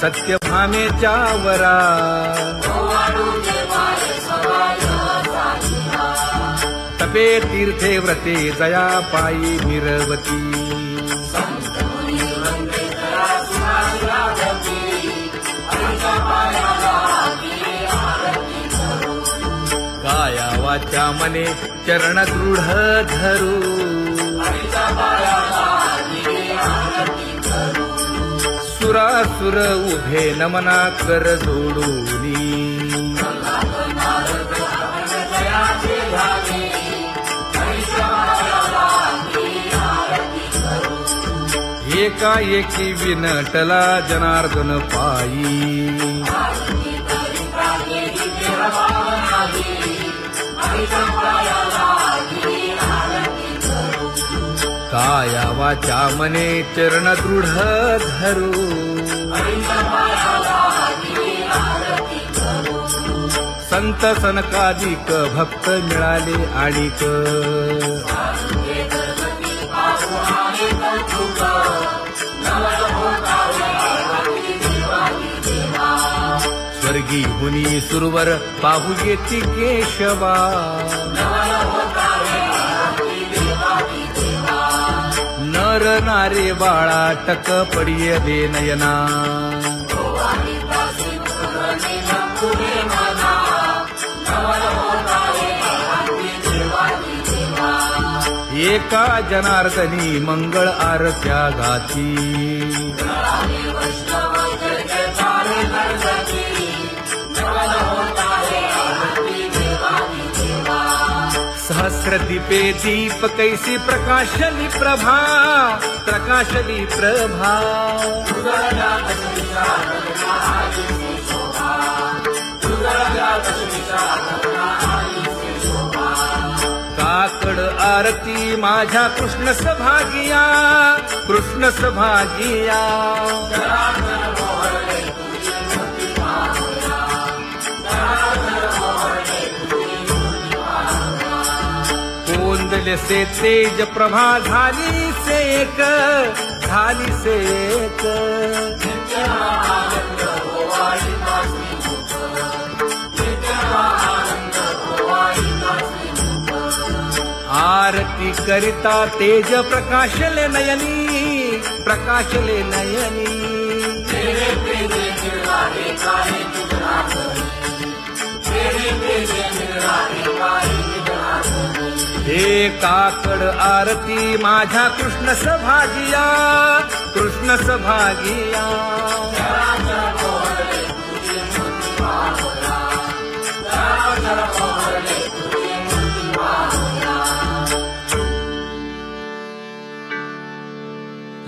सत्यभामेच्या वरा तपे तीर्थे व्रते जया पायी मिरवती काया वाचा मने चरण दृढ धरू सुरासुर उभे नमना कर जोडूनी एकाएकी विनटला जनार्दन पायी काया वाचा मने चरण दृढ धरू संत सनकादिक भक्त मिळाले आणिक स्वर्गी हुनी सुरवर पाहू येती केशवा नर नारे बाळा टक पडिय दे नयना एका जनार्दनी मंगळ आरत्या गाती सहस्र दीपे दीप कैसी प्रकाशली प्रभा प्रकाशली प्रभा काकड आरती माझ्या कृष्ण सभागिया कृष्ण सभागिया कोंदले से तेज प्रभा झाली सेक झाली सेक आरती करिता तेज प्रकाशले नयनी प्रकाशले नयनी हे काकड आरती माझ्या कृष्ण सभागिया कृष्ण सभागिया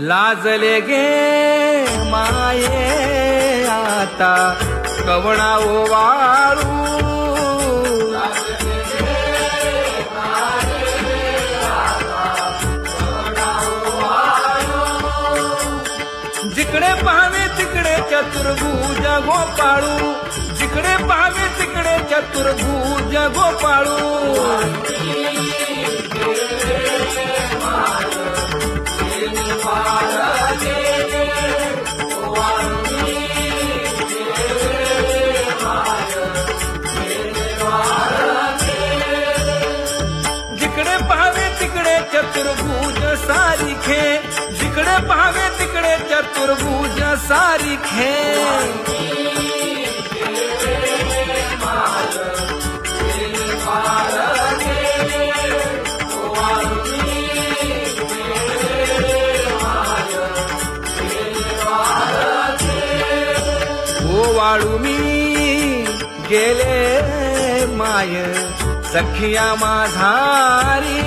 लाजले गे माये आता कवणा ओवाळू जिकडे पाहावे तिकडे चतुर्भुज गोपाळू जिकडे पाहावे तिकडे चतुर्भुज गोपाळू जिकडे पाहावे तिकडे चतुर्भुज सारिखे जिकडे पाहावे तिकडे चतुर्भुज सारिखे ओवाळू मी गेले माय सखिया माझारी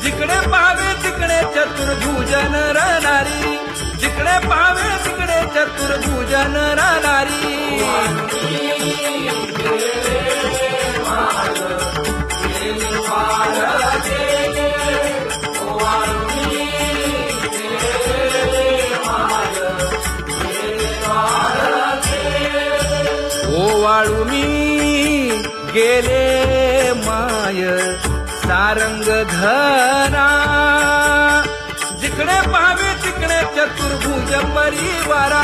जिकडे पाहावे तिकडे चतुर्भुज नर नारी जिकडे पाहावे तिकडे चतुर्भुज नर नारी ओवाळू मी गेले माय सारंग धरा जिकडे पाहावे तिकडे चतुर्भुज परिवारा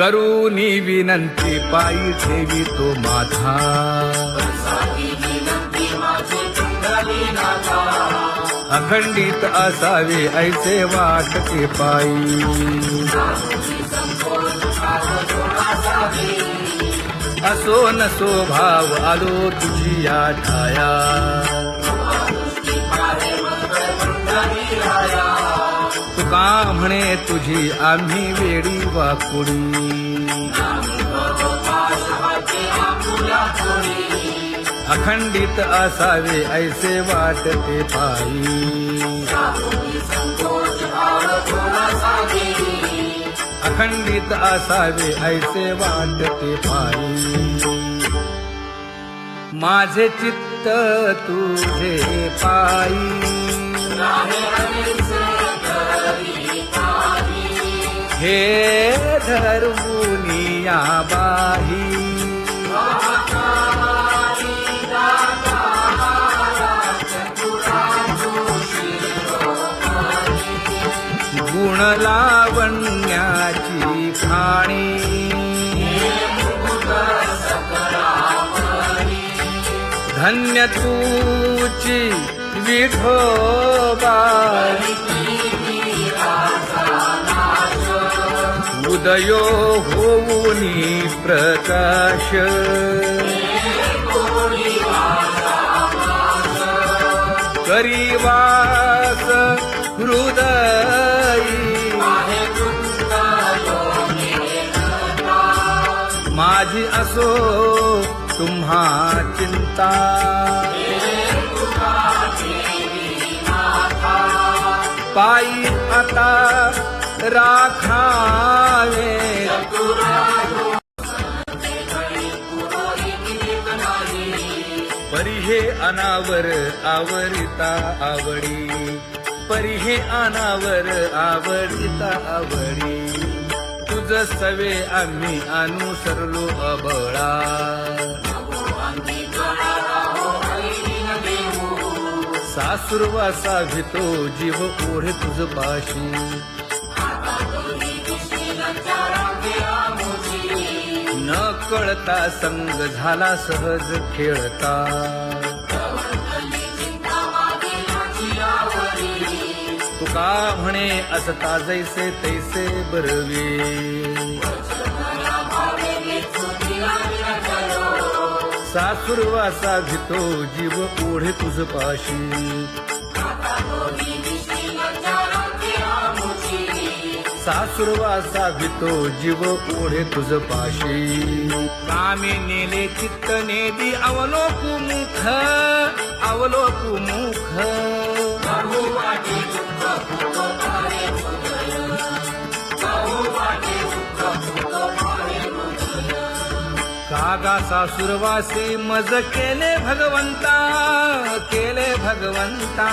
करूनी विनंती पायी ठेवी तो माथा अखंडित असावे ऐसे वाटते पायी असो नसो भाव आलो तुझी या ठाया तुका म्हणे तुझी आम्ही वेडी वाकुडी अखंडित असावे ऐसे वाटते पायी अखंडित असावे ऐसे वाटते पायी माझे चित्त तुझे पायी हे धर्मुनिया बाही गुण लावण्याची खाणी धन्य तूची विठोबा उदयो होऊनी प्रकाश करीवास हृदयी माझी असो तुम्हा चिंता पायी आता राखावे परी हे अनावर आवरिता आवडी परी हे अनावर आवडिता आवडी तुझ सवे आम्ही अनुसरलो अबळा सासुरवासा भितो जीव ओढे तुझ पाशी न कळता संग झाला सहज खेळता तुका म्हणे असता जैसे तैसे बरवे सासुरवासा भितो जीव ओढे तुझ पाशी सासुरवासा भितो जीव ओढे तुझ पाशी कामे नेले चित्त नेदी अवलोकु मुख अवलोकु मुख कागा सासुरवासी मज केले भगवंता केले भगवंता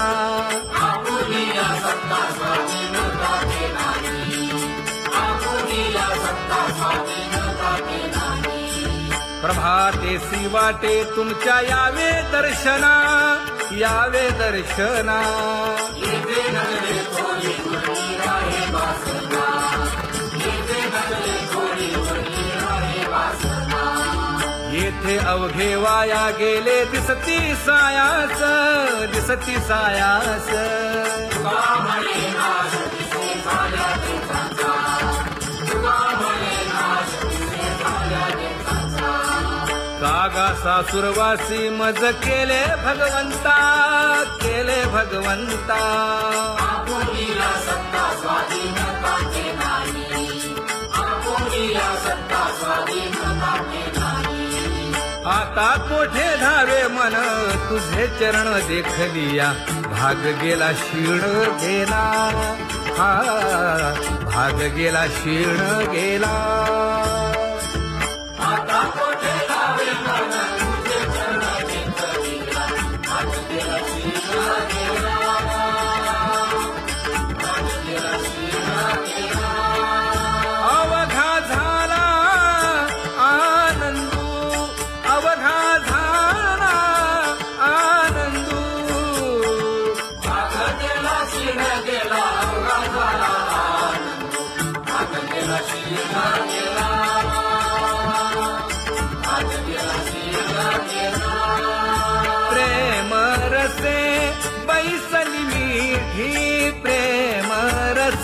प्रभाते सी वाटे तुमच्या यावे दर्शना यावे दर्शना येथे अवघे वाया गेले दिसती सायास दिसती सायास कागा सासुरवासी मज केले भगवंता केले भगवंता आता कोठे धावे मन तुझे चरण देखलिया भाग गेला क्षीण गेला हा भाग गेला क्षीण गेला आता कोठे धावे मन तुझे चरण देखलिया भाग गेला क्षीण गेला अवघा झाला आनंदू अवघा झाला आनंदू भाग गेला क्षीण गेला अवघा झाला आनंदू भाग गेला क्षीण गेला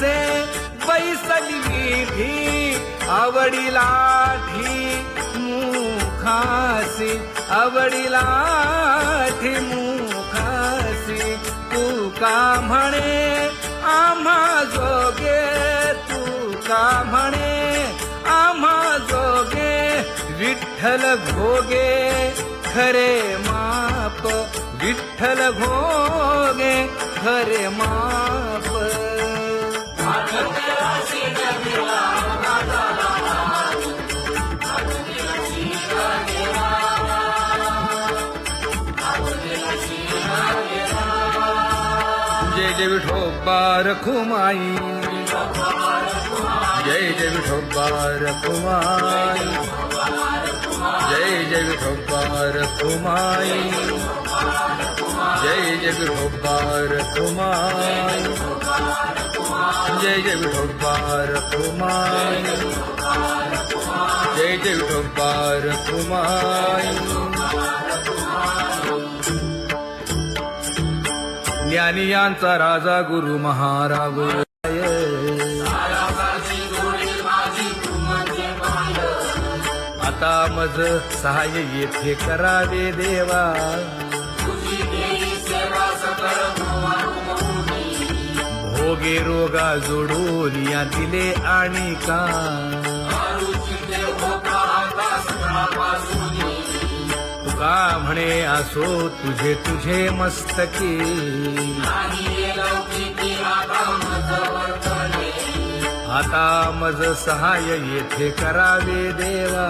असे बैसली विधी आवडीला मुखासी आवडीला मुखासी तू का म्हणे आम्हा जोगे तू का म्हणे आम्हा जोगे विठ्ठल घोगे खरे माप विठ्ठल घोगे खरे माप जय जय विठोबा रखुमाई जय जय विठोबा रखुमाई जय जय विठोबा रखुमाई जय जय विठोबा रखुमाई जय जय विठोबा रखुमाई जय जय विठोबा रखुमाई ज्ञानियांचा राजा गुरु महाराज आता मज सहाय्य येथे करावे देवा भोगे रोगा जोडून या दिले आणि का तुका म्हणे असो तुझे तुझे मस्तकी आता मज सहाय्य येथे करावे देवा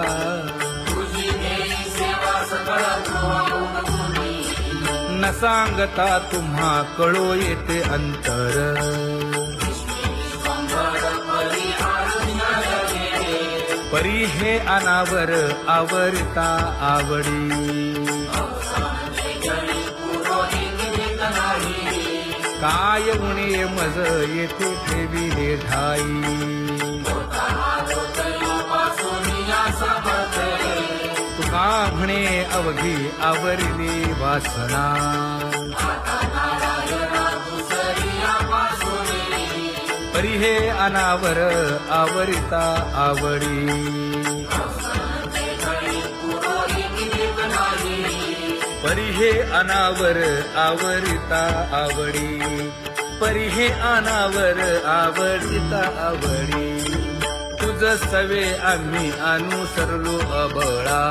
न सांगता तुम्हा कळो येते अंतर परी हे अनावर आवरता आवडी काय उणे मज येथे ठेविले ठाई तुका म्हणे अवघी आवरली वासना परी हे अनावर आवरिता आवडी परी हे अनावर आवरिता आवडी परी हे अनावर आवडिता आवडी तुझ सवे आम्ही अनुसरलो अबळा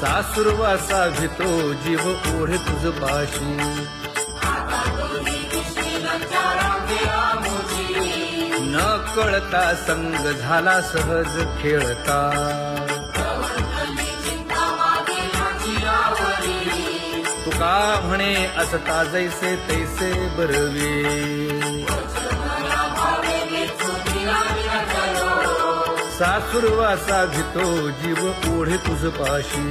सासुरवासा भितो जीव ओढे तुझ पाशी न कळता संग झाला सहज खेळता तुका म्हणे असता जैसे तैसे बरवे सासुरवासा भितो जीव ओढे तुझ पाशी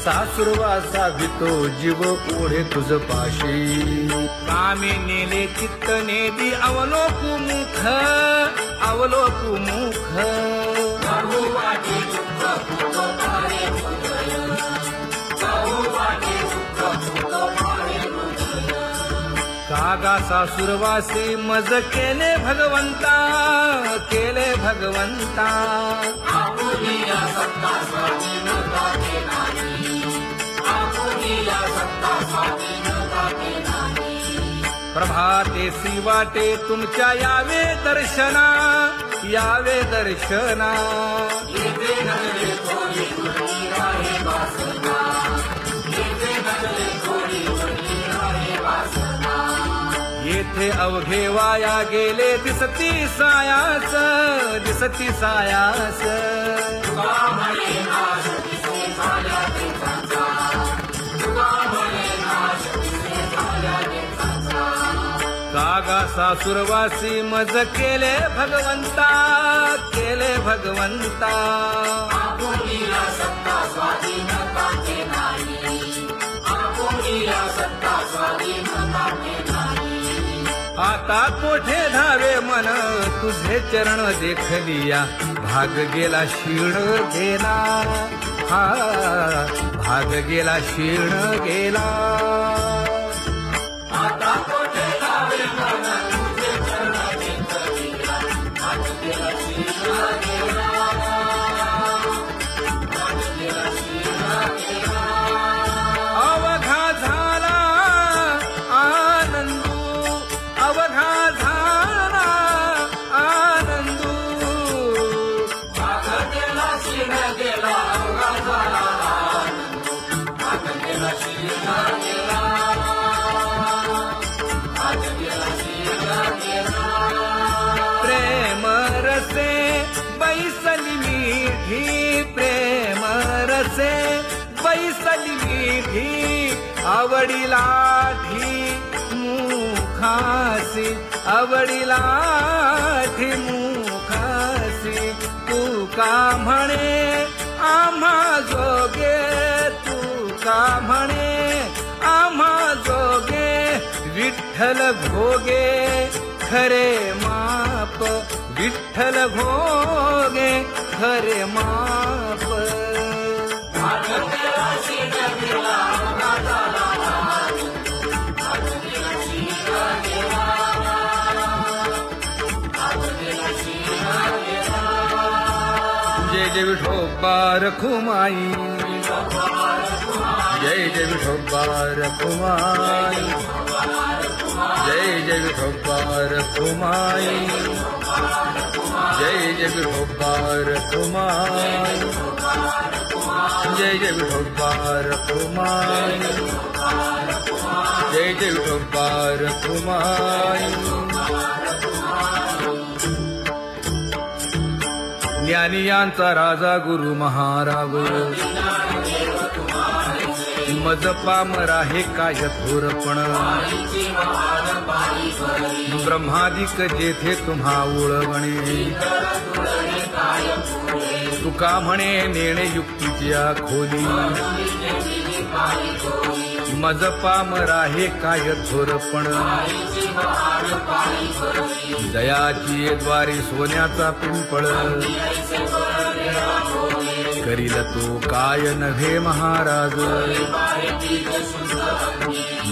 सासुरवासा भितो जीव ओढे तुझ पाशी कामे नेले चित्त नेदी अवलोकु मुख अवलोकु मुख कागा सासुरवासी मज केले भगवंता केले भगवंता प्रभाते सी वाटे तुमच्या यावे दर्शना यावे दर्शना येथे अवघे वाया गेले दिसती सायास दिसती सायास कागा सासुरवासी मज केले भगवंता केले भगवंता आता कोठे धावे मन तुझे चरण देखलिया भाग गेला शीण गेला हा भाग गेला क्षीण गेला अवघा झाला आनंदू अवघा झाला आनंदू भाग गेला क्षीण गेला अवघा झाला भाग गेला क्षीण गेला भाग गेला क्षीण गेला प्रेम रसे बैसली मीठी प्रेम रसे बैसली मीठी आवडीला मुखासी आवडीला मुखासी तू का म्हणे आम्हा जोगे तू का म्हणे आम्हा जोगे विठ्ठल भोगे खरे माप विठ्ठल भोगे खरे माप जय जय विठोबा रखुमाई जय जय विठोबा रखुमाई जय जय विठोबा रखुमाई जय जय विठोबा रखुमाई जय जय विठोबा रखुमाई जय जय विठोबा रखुमाई ज्ञानियांचा राजा गुरु महाराज मज पामरा हे काय थोरपण ब्रह्मादिक जेथे तुम्हा उळवणे तुका म्हणे नेणे युक्तीच्या खोली मज पामरा हे काय थोरपण दयाची द्वारी सोन्याचा पिंपळ करील तो काय नव्हे महाराज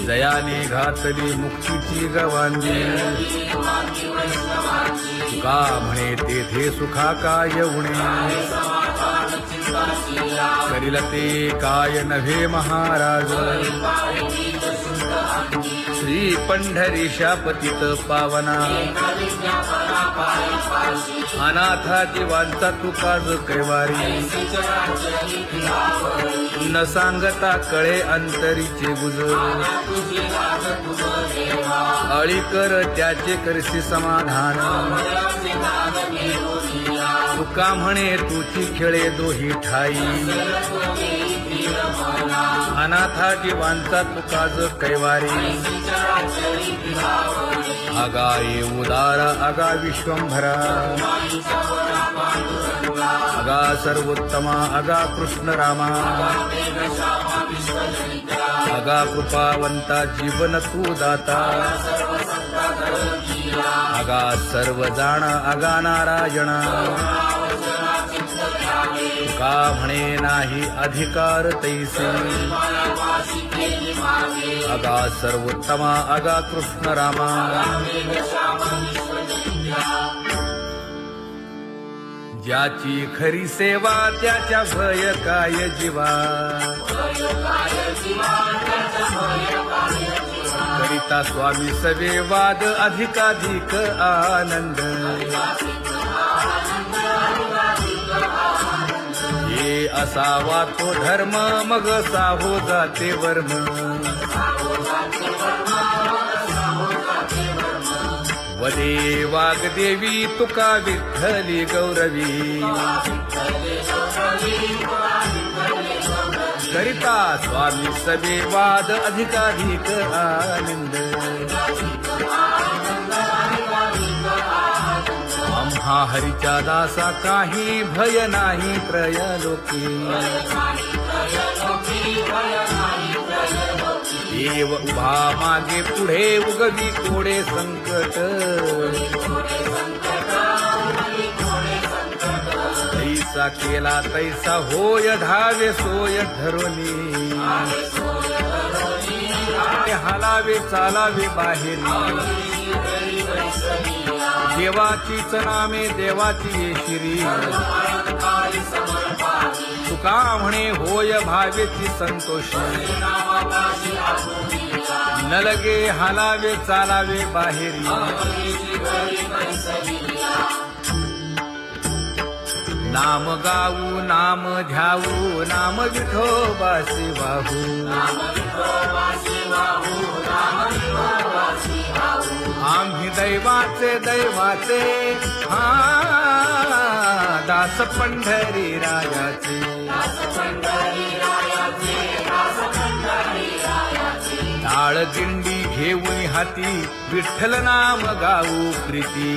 दयाने घातली मुक्तीची गवांगी का म्हणे तेथे सुखा काय उणे करील ते काय नव्हे महाराज श्री पंढरीशा पतित पावना अनाथा जीवांचा तुकाज कैवारी न सांगता कळे अंतरीचे गुजर अळी कर त्याचे करशी समाधान तुका म्हणे तुची खेळे दोही ठाई अनाथा जीवांचा तुकाज कैवारी आगा ये उदार आगा विश्वंभरा आगा सर्वोत्तमा आगा कृष्ण रामा आगा कृपावंता जीवन तू दाता आगा सर्व जाणा आगा नारायणा का म्हणे नाही अधिकार तैसे आगा सर्वोत्तमा आगा कृष्ण रामा ज्याची खरी सेवा त्याच्या भय काय जीवा करिता स्वामी सवे वाद अधिकाधिक आनंद हे असावा तो धर्म मग साहो जाते वर्म वदे वाग्देवी तुका विठ्ठली गौरवी करिता स्वामी सवे वाद अधिकाधिक आनंद आम्हा हरीच्या दासा काही भय नाही त्रयलोकी देव उभा मागे पुढे उगवी कोडे संकट जैसा केला तैसा होय धावे सोय धरोनी हालावे चालावे बाहेरी देवाचीच नामे देवाची येशिरी तुका म्हणे होय भावेची संतोषी न लगे हालावे चालावे बाहेरी नाम गाऊ नाम ध्याऊ नाम विठोबासी वाहू आम्ही दैवाचे दैवाचे हा दास पंढरी रायाचे टाळ दिंडी घेऊन हाती विठ्ठल नाम गाऊ प्रीती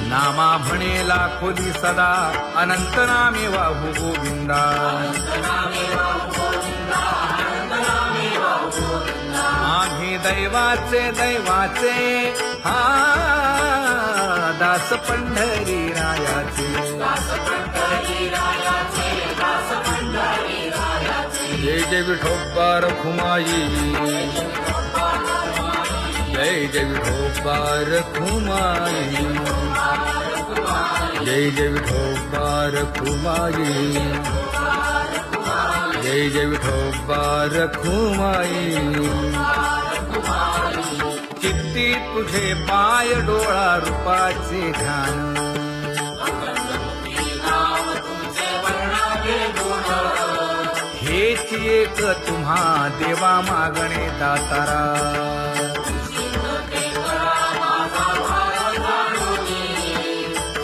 नामा म्हणेला खोली सदा अनंत नामे वाहू गोविंदा आम्ही दैवाचे दैवाचे हा दास पंढरी रायाचे जय जय विठोबा रखुमाई जय जय विठोबा रखुमाई जय जय विठोबा रखुमाई जय जय विठोबा रखुमाई चित्ती तुझे पाय डोळा रूपाचे ध्यान हेच एक तुम्हा देवा मागणे दातारा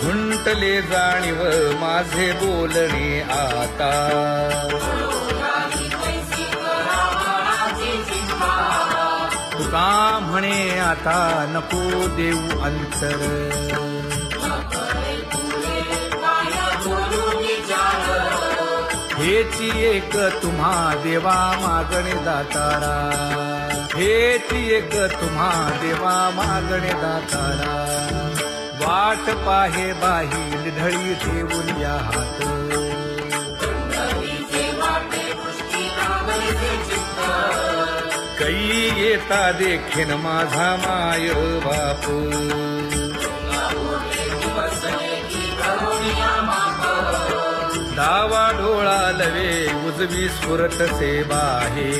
खुंटले जाणीव माझे बोलणे आता तुका म्हणे आता नको देऊ अंतर हेची एक तुम्हा देवा मागणे दातारा हेची एक तुम्हा देवा मागणे दातारा वाट पाहे बाही ढळी ठेवून या हात कै येता देखीन माझा माय बाप डावा डोळा लवे उजवी स्फुरत से बाहे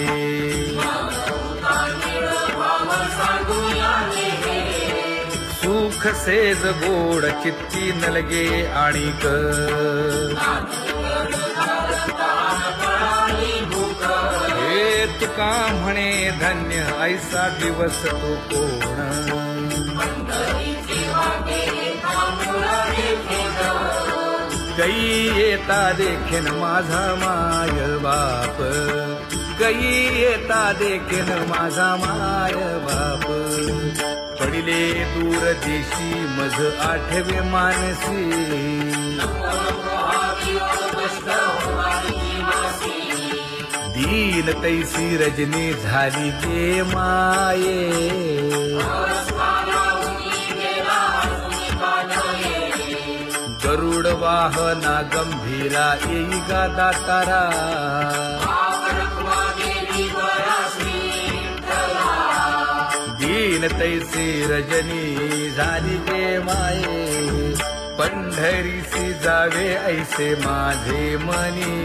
सुख सेज गोड चित्ती नलगे आणिक हे तुका म्हणे धन्य ऐसा दिवस तो कोण कै येता देखीन माझा माय बाप कै येता देखीन माझा माय बाप पडिले दूर देशी मज आठवे मानसी दीन तैसी रजनी झाली गे माये गरुड वाहना गंभीरा येई गा दातारा दीन तैसी रजनी झाली गे माये पंढरीसी जावे ऐसे माझे मनी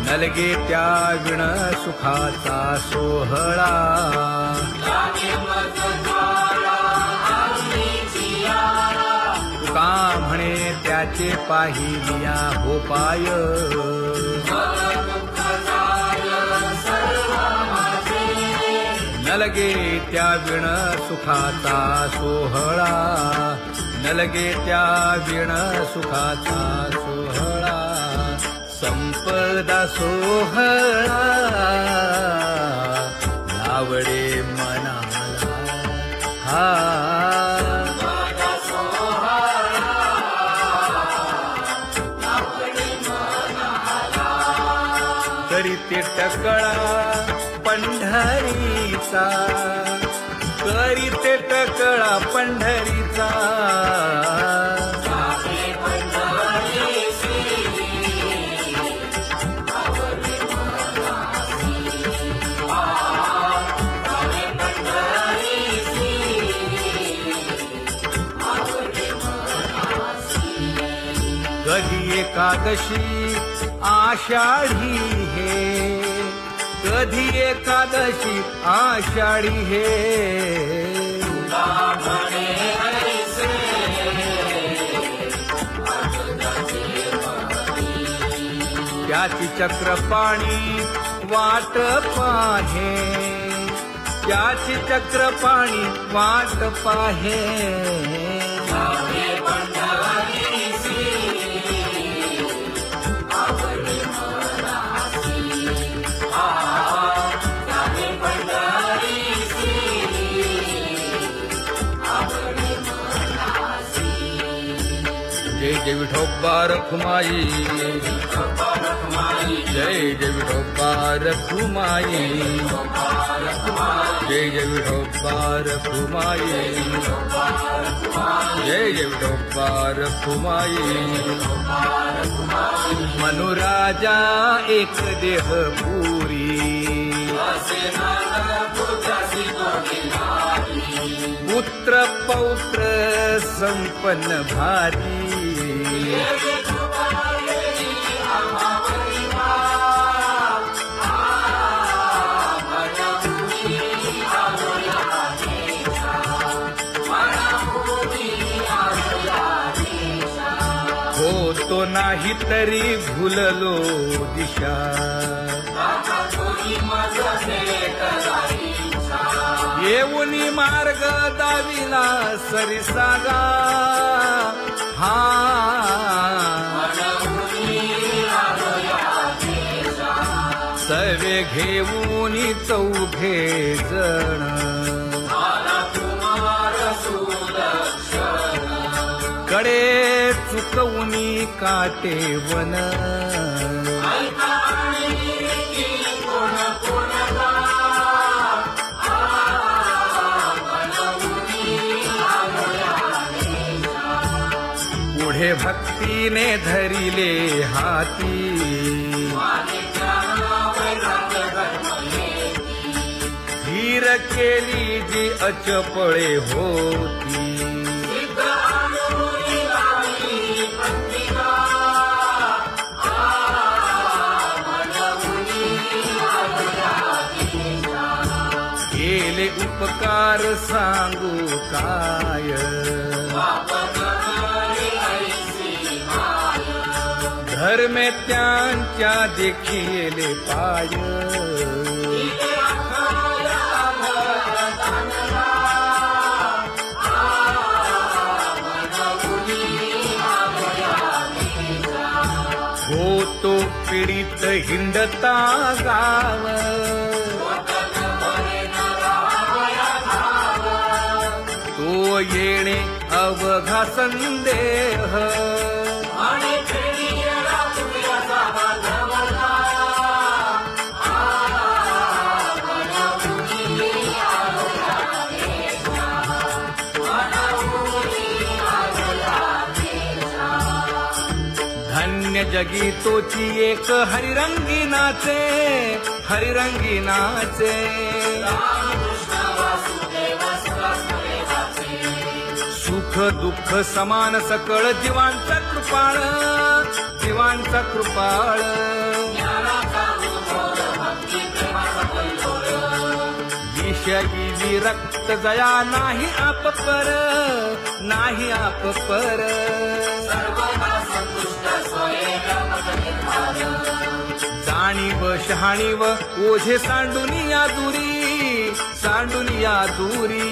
नलगे त्या विण सुखाचा सोहळा तुका म्हणे त्याचे पाहिलिया हो पाय नलगे त्या विण सुखाचा सोहळा नलगे त्या विण सुखाचा सोहळा संपदा सोहळा आवडे मनाला हा तरी ते टकळा पंढरीचा वारीचा, करीते टकळा पंढरीचा. कधी एकादशी आषाढी हे, कधी एकादशी आषाढी हे. त्याची चक्रपाणी वाट पाहे, त्याची चक्रपाणी वाट पाहे. जय जय विठोबा रखुमाई, जय जय विठोबा रखुमाई, जय जय विठोबा रखुमाई, जय जय विठोबा रखुमाई. मनुराजा एक देह पुरी, पुत्र पौत्र संपन्न भारी. होतो नाही तरी भुललो दिशा, येऊनी मार्ग दाविला सरिसागा. हा सर्वे घेऊनी चौघे जण, कडे चुकवूनी काटे वन. पुढे भक्तीने धरिले हाती, धीर केली जी अचपळे होती. केले उपकार सांगू काय, धर्मे त्यांच्या देखिले पाय. होतो पीडित हिंडता गाव, तो येणे अवघा संदेह. धन्य जगी तोची एक हरिरंगी नाचे, हरिरंगी नाचे. सुख दुःख समान सकळ जीवांचा कृपाळ, जीवांचा कृपाळ. विषयी विरक्त जया नाही आप पर, नाही आप पर. जाणीव शहाणीव ओझे सांडुनिया दुरी, सांडुनिया दुरी.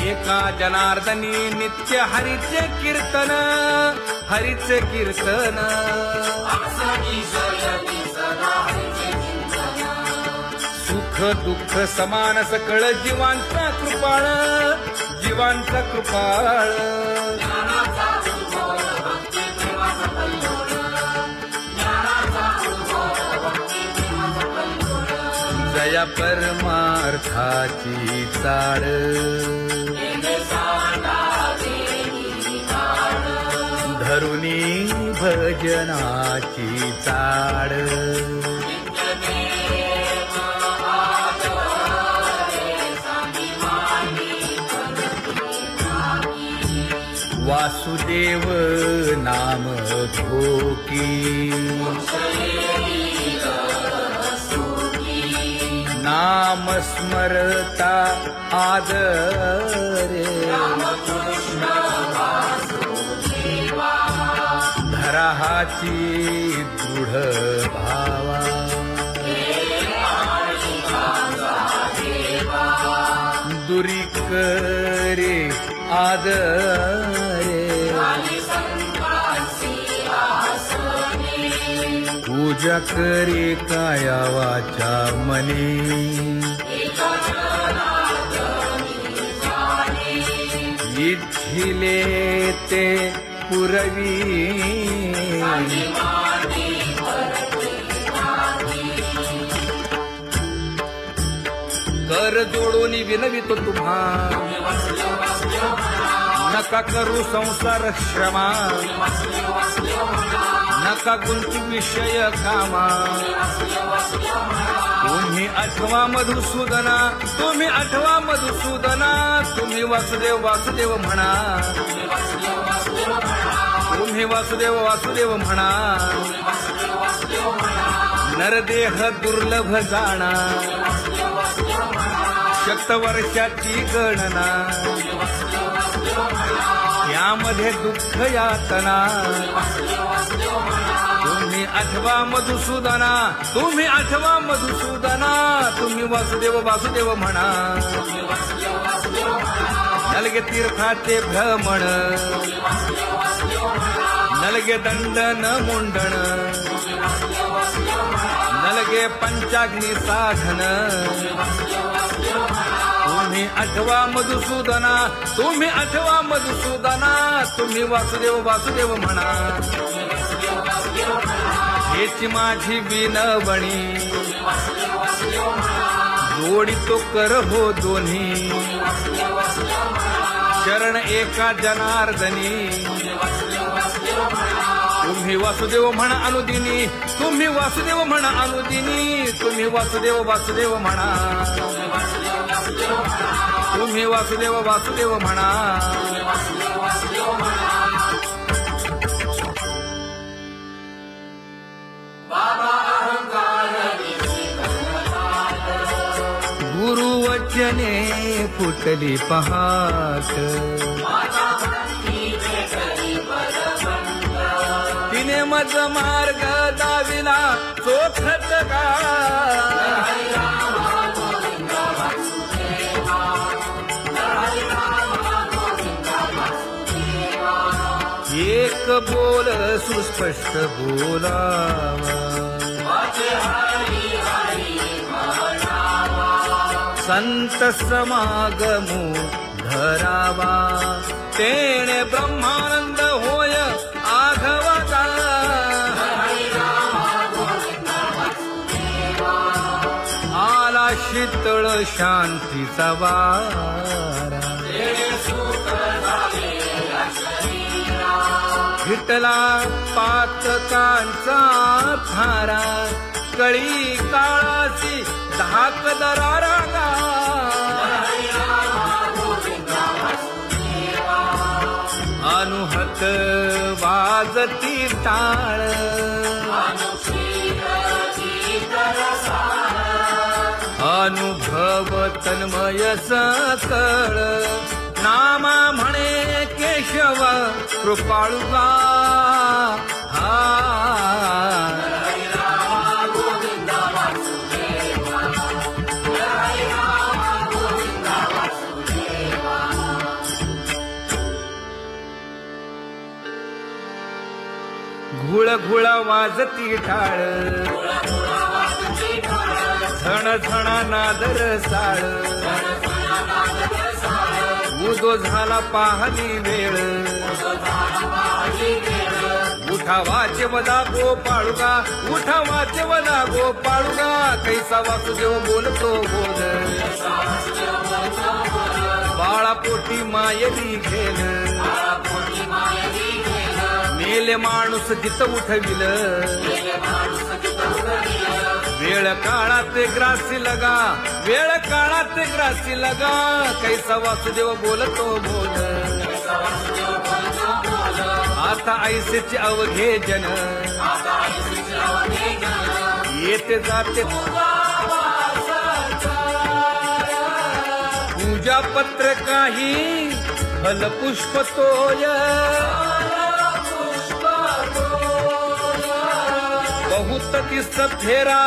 एका जनार्दनी नित्य हरीचे कीर्तन, हरीचे कीर्तन. सुख दुःख समान सकळ जीवांचा कृपाळ, जीवांचा कृपाळ. जया परमार्थाची चाळ धरुणी भजनाची चाळ वासुदेव नाम धोकी नाम स्मरता आदरे धराहाची दृढ भावा दुरी करे आदरे पूजा करे काया वाचा मने इच्छिले ते पुरवी कर जोडून विनवितो तुम्हा नका करू संसार श्रमा नका गुंती विषय कामा तुम्ही आठवा मधुसूदना तुम्ही आठवा मधुसूदना तुम्ही वासुदेव वासुदेव म्हणा तुम्ही वासुदेव वासुदेव म्हणा नरदेह दुर्लभ जाणा शतवर्षाची गणना यामध्ये दुःख यातना तुम्ही आठवा मधुसूदना तुम्ही आठवा मधुसूदना तुम्ही वासुदेव वासुदेव म्हणा नलगे तीर्थाचे भ्रमण नलगे दंडन मुंडण नलगे पंचाग्नी साधन तुम्ही आठवा मधुसूदना तुम्ही आठवा मधुसूदना तुम्ही वासुदेव वासुदेव म्हणा हेची माझी विनवणी जोडी तो कर हो दोन्ही शरण एका जनार्दनी तुम्ही वासुदेव म्हणा अनुदिनी तुम्ही वासुदेव म्हणा अनुदिनी तुम्ही वासुदेव वासुदेव म्हणा तुम्ही वासुदेव वासुदेव म्हणा गुरुवचने फुटली पहाट तिने मज मार्ग दाविला चोखत का एक बोल सुस्पष्ट बोलावा संत समागमू धरावा तेणे ब्रह्मानंद होय आघवता आला शीतळ शांतीचा वारा हिटला पातकांचा थारा कळी काळाची धाक दरारा अनुहत वाजती टाळ अनुभव तन्मय सकळ नामा म्हणे केशव कृपाळुगा हा घुळ घुळ वाजती टाळ झण झण नादर साळ उदो झाला पाहली वेळ उठा वाचवला गोपाळुका, उठा वाचवला गोपाळुका, कैसा वासुदेव बोलतो बोल, बाळा पोटी मायली घेल, मेले माणूस जित उठविल, वेळ काळात ग्रासी लगा, वेळ काळात ग्रासी लगा, कैसा वासुदेव बोलतो बोल, आता ऐसेचे अवघे जन, येते जाते पूजा पत्र काही फल पुष्प तोय, बहुत दिस फेरा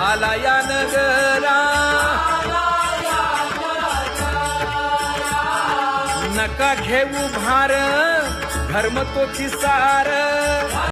आला या नगरा, नका घेऊ भार धर्म तो सार.